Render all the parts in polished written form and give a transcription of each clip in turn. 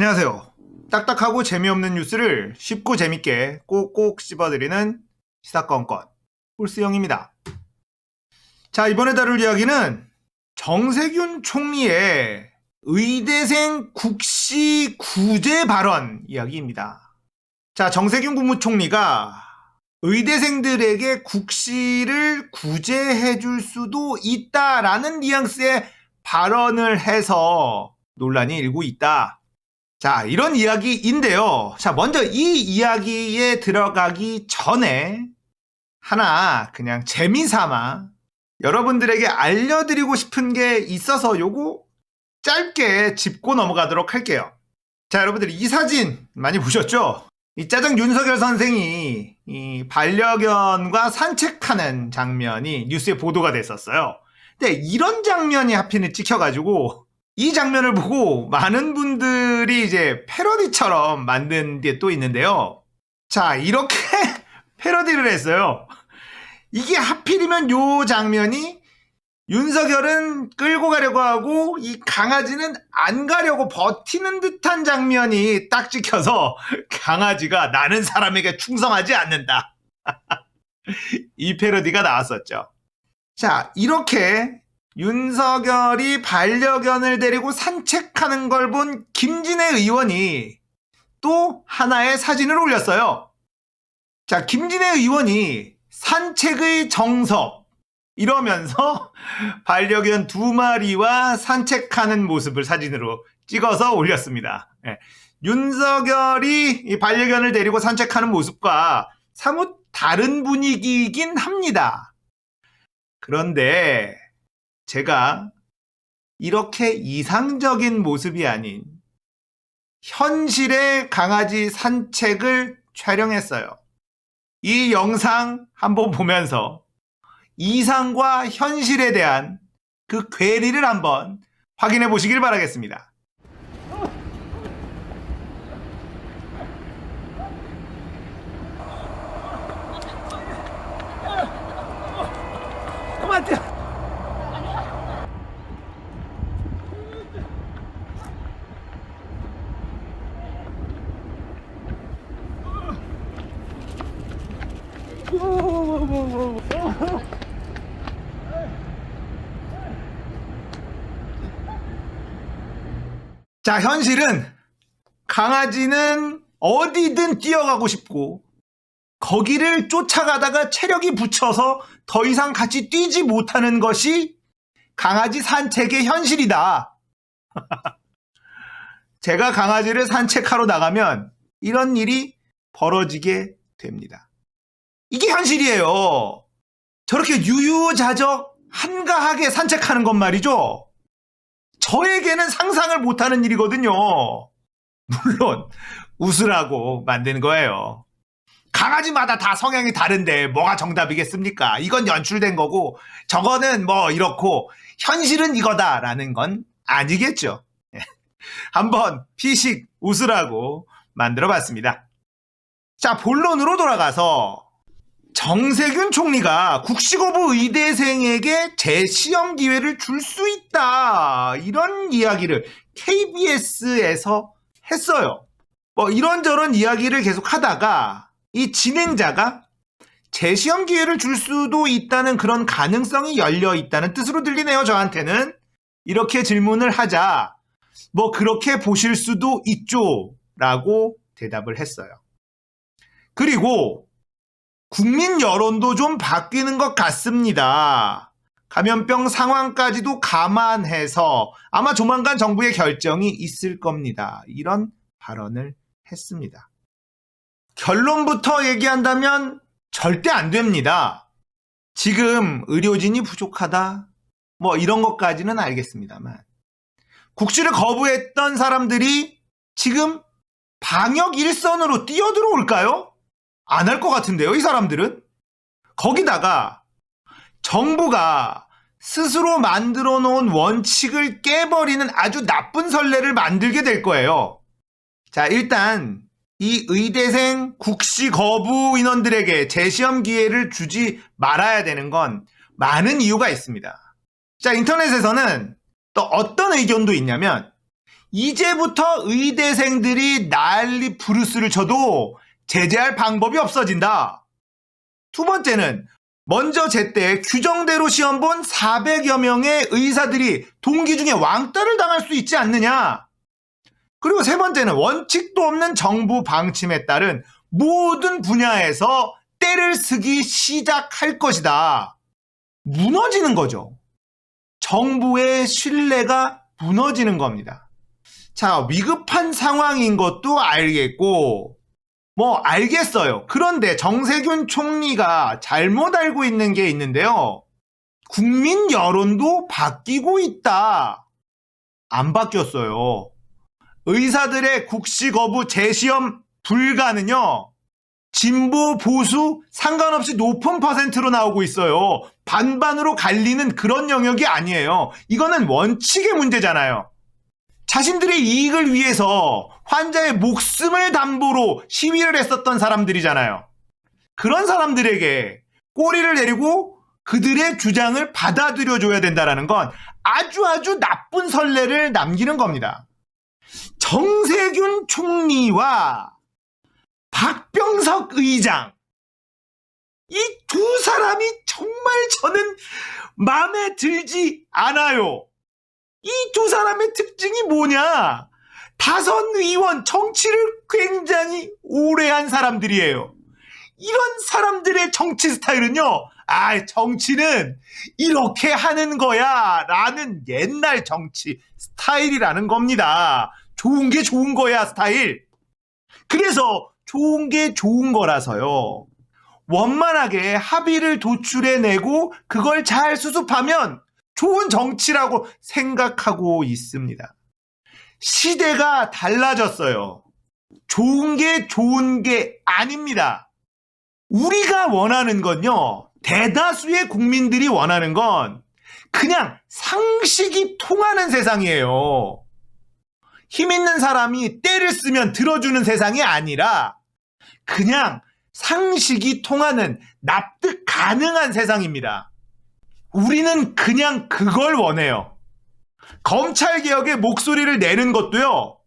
안녕하세요. 딱딱하고 재미없는 뉴스를 쉽고 재밌게 꼭꼭 씹어드리는 시사건건 홀스형입니다. 자, 이번에 다룰 이야기는 정세균 총리의 의대생 국시 구제 발언 이야기입니다. 자, 정세균 국무총리가 의대생들에게 국시를 구제해 줄 수도 있다라는 뉘앙스의 발언을 해서 논란이 일고 있다. 자, 이런 이야기인데요. 자, 먼저 이 이야기에 들어가기 전에 하나 그냥 재미삼아 여러분들에게 알려드리고 싶은 게 있어서 요거 짧게 짚고 넘어가도록 할게요. 자, 여러분들 이 사진 많이 보셨죠? 이 짜장 윤석열 선생이 이 반려견과 산책하는 장면이 뉴스에 보도가 됐었어요. 근데 이런 장면이 하필 찍혀가지고 이 장면을 보고 많은 분들이 이제 패러디처럼 만든 게 또 있는데요. 자, 이렇게 패러디를 했어요. 이게 하필이면 요 장면이 윤석열은 끌고 가려고 하고 이 강아지는 안 가려고 버티는 듯한 장면이 딱 찍혀서 강아지가 나는 사람에게 충성하지 않는다. 이 패러디가 나왔었죠. 자, 이렇게 윤석열이 반려견을 데리고 산책하는 걸 본 김진애 의원이 또 하나의 사진을 올렸어요. 자, 김진애 의원이 산책의 정석 이러면서 반려견 2마리와 산책하는 모습을 사진으로 찍어서 올렸습니다. 윤석열이 이 반려견을 데리고 산책하는 모습과 사뭇 다른 분위기이긴 합니다. 그런데 제가 이렇게 이상적인 모습이 아닌 현실의 강아지 산책을 촬영했어요. 이 영상 한번 보면서 이상과 현실에 대한 그 괴리를 한번 확인해 보시길 바라겠습니다. 자, 현실은 강아지는 어디든 뛰어가고 싶고 거기를 쫓아가다가 체력이 붙여서 더 이상 같이 뛰지 못하는 것이 강아지 산책의 현실이다. 제가 강아지를 산책하러 나가면 이런 일이 벌어지게 됩니다. 이게 현실이에요. 저렇게 유유자적 한가하게 산책하는 것 말이죠. 저에게는 상상을 못하는 일이거든요. 물론 웃으라고 만든 거예요. 강아지마다 다 성향이 다른데 뭐가 정답이겠습니까? 이건 연출된 거고 저거는 뭐 이렇고 현실은 이거다라는 건 아니겠죠. 한번 피식 웃으라고 만들어봤습니다. 자, 본론으로 돌아가서 정세균 총리가 국시거부 의대생에게 재시험 기회를 줄 수 있다 이런 이야기를 KBS에서 했어요. 뭐 이런저런 이야기를 계속 하다가 이 진행자가 재시험 기회를 줄 수도 있다는 그런 가능성이 열려 있다는 뜻으로 들리네요. 저한테는 이렇게 질문을 하자 뭐 그렇게 보실 수도 있죠 라고 대답을 했어요. 그리고 국민 여론도 좀 바뀌는 것 같습니다. 감염병 상황까지도 감안해서 아마 조만간 정부의 결정이 있을 겁니다. 이런 발언을 했습니다. 결론부터 얘기한다면 절대 안 됩니다. 지금 의료진이 부족하다 뭐 이런 것까지는 알겠습니다만 국시를 거부했던 사람들이 지금 방역 일선으로 뛰어들어올까요? 안 할 것 같은데요, 이 사람들은? 거기다가 정부가 스스로 만들어 놓은 원칙을 깨버리는 아주 나쁜 선례를 만들게 될 거예요. 자, 일단 이 의대생 국시 거부 인원들에게 재시험 기회를 주지 말아야 되는 건 많은 이유가 있습니다. 자, 인터넷에서는 또 어떤 의견도 있냐면 이제부터 의대생들이 난리 부르스를 쳐도 제재할 방법이 없어진다. 두 번째는 먼저 제때 규정대로 시험 본 400여 명의 의사들이 동기 중에 왕따를 당할 수 있지 않느냐. 그리고 세 번째는 원칙도 없는 정부 방침에 따른 모든 분야에서 떼를 쓰기 시작할 것이다. 무너지는 거죠. 정부의 신뢰가 무너지는 겁니다. 자, 위급한 상황인 것도 알겠고, 알겠어요. 그런데 정세균 총리가 잘못 알고 있는 게 있는데요. 국민 여론도 바뀌고 있다. 안 바뀌었어요. 의사들의 국시 거부 재시험 불가는요, 진보 보수 상관없이 높은 퍼센트로 나오고 있어요. 반반으로 갈리는 그런 영역이 아니에요. 이거는 원칙의 문제잖아요. 자신들의 이익을 위해서 환자의 목숨을 담보로 시위를 했었던 사람들이잖아요. 그런 사람들에게 꼬리를 내리고 그들의 주장을 받아들여줘야 된다는 건 아주 나쁜 선례를 남기는 겁니다. 정세균 총리와 박병석 의장, 이 두 사람이 정말 저는 마음에 들지 않아요. 이 두 사람의 특징이 뭐냐? 다선 의원 정치를 굉장히 오래 한 사람들이에요. 이런 사람들의 정치 스타일은요, 정치는 이렇게 하는 거야 라는 옛날 정치 스타일이라는 겁니다. 좋은 게 좋은 거야 스타일. 그래서 좋은 게 좋은 거라서요, 원만하게 합의를 도출해내고 그걸 잘 수습하면 좋은 정치라고 생각하고 있습니다. 시대가 달라졌어요. 좋은 게 아닙니다. 우리가 원하는 건요, 대다수의 국민들이 원하는 건 그냥 상식이 통하는 세상이에요. 힘 있는 사람이 떼를 쓰면 들어주는 세상이 아니라 그냥 상식이 통하는 납득 가능한 세상입니다. 우리는 그냥 그걸 원해요. 검찰개혁의 목소리를 내는 것도요,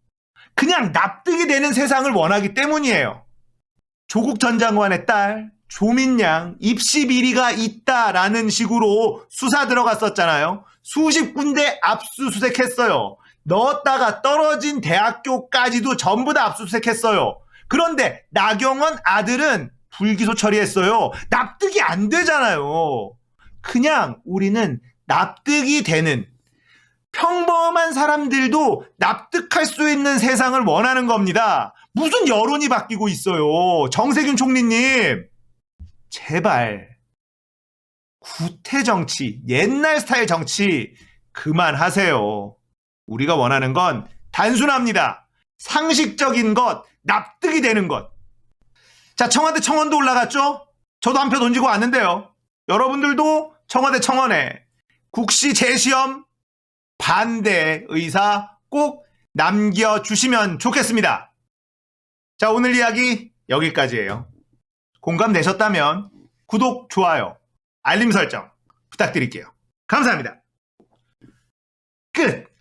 그냥 납득이 되는 세상을 원하기 때문이에요. 조국 전 장관의 딸 조민양 입시 비리가 있다라는 식으로 수사 들어갔었잖아요. 수십 군데 압수수색했어요. 넣었다가 떨어진 대학교까지도 전부 다 압수수색했어요. 그런데 나경원 아들은 불기소 처리했어요. 납득이 안 되잖아요. 그냥 우리는 납득이 되는, 평범한 사람들도 납득할 수 있는 세상을 원하는 겁니다. 무슨 여론이 바뀌고 있어요. 정세균 총리님, 제발 구태 정치, 옛날 스타일 정치 그만하세요. 우리가 원하는 건 단순합니다. 상식적인 것, 납득이 되는 것. 자, 청와대 청원도 올라갔죠? 저도 한 표 던지고 왔는데요. 여러분들도 청와대 청원에 국시 재시험 반대 의사 꼭 남겨주시면 좋겠습니다. 자, 오늘 이야기 여기까지예요. 공감되셨다면 구독, 좋아요, 알림 설정 부탁드릴게요. 감사합니다. 끝!